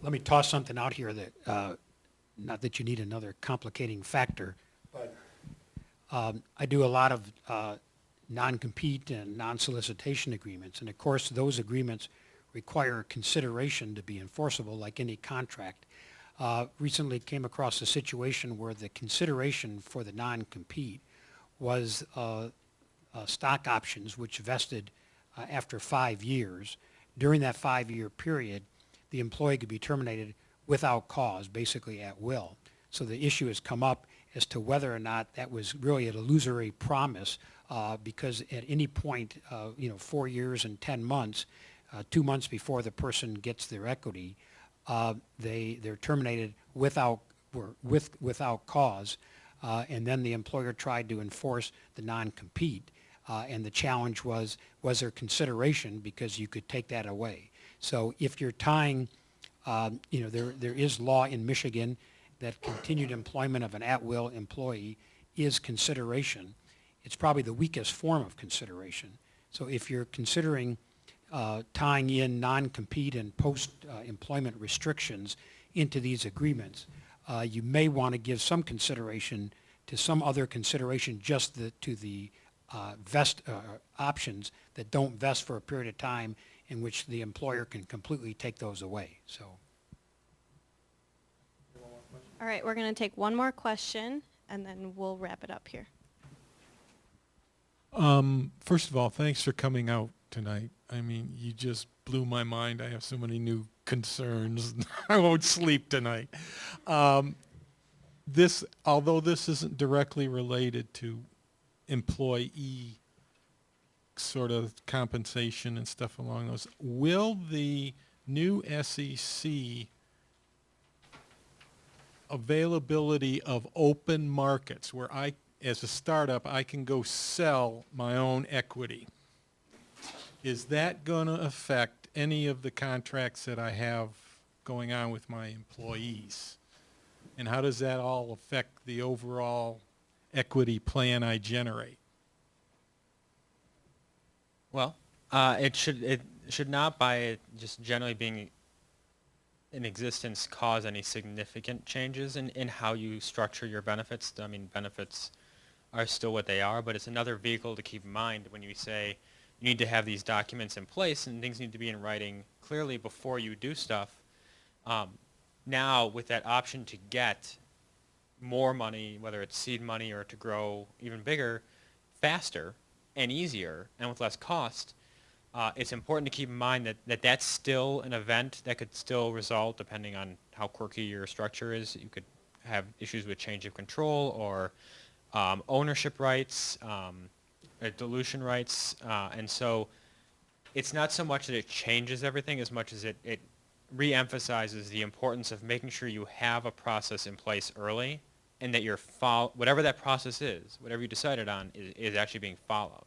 let me toss something out here that, not that you need another complicating factor, but I do a lot of non-compete and non-solicitation agreements, and of course those agreements require consideration to be enforceable like any contract. Recently came across a situation where the consideration for the non-compete was stock options which vested after 5 years. During that 5-year period, the employee could be terminated without cause, basically at will. So the issue has come up as to whether or not that was really an illusory promise, because at any point, 4 years and 10 months, 2 months before the person gets their equity, they're terminated without cause, and then the employer tried to enforce the non-compete, and the challenge was there consideration because you could take that away. So if you're tying, there is law in Michigan that continued employment of an at-will employee is consideration. It's probably the weakest form of consideration. So if you're considering tying in non-compete and post-employment restrictions into these agreements, you may want to give some consideration to some other consideration just to the vest options that don't vest for a period of time in which the employer can completely take those away. So. All right, we're going to take one more question, and then we'll wrap it up here. First of all, thanks for coming out tonight. I mean, you just blew my mind. I have so many new concerns. I won't sleep tonight. Although this isn't directly related to employee sort of compensation and stuff along those, will the new SEC availability of open markets where I, as a startup, I can go sell my own equity, is that going to affect any of the contracts that I have going on with my employees? And how does that all affect the overall equity plan I generate? Well, it should not, by just generally being in existence, cause any significant changes in how you structure your benefits. I mean, benefits are still what they are, but it's another vehicle to keep in mind when you say you need to have these documents in place and things need to be in writing clearly before you do stuff. Now, with that option to get more money, whether it's seed money or to grow even bigger, faster and easier and with less cost, it's important to keep in mind that that's still an event that could still result, depending on how quirky your structure is. You could have issues with change of control or ownership rights, dilution rights, and so it's not so much that it changes everything as much as it re-emphasizes the importance of making sure you have a process in place early and that whatever that process is, whatever you decided on, is actually being followed.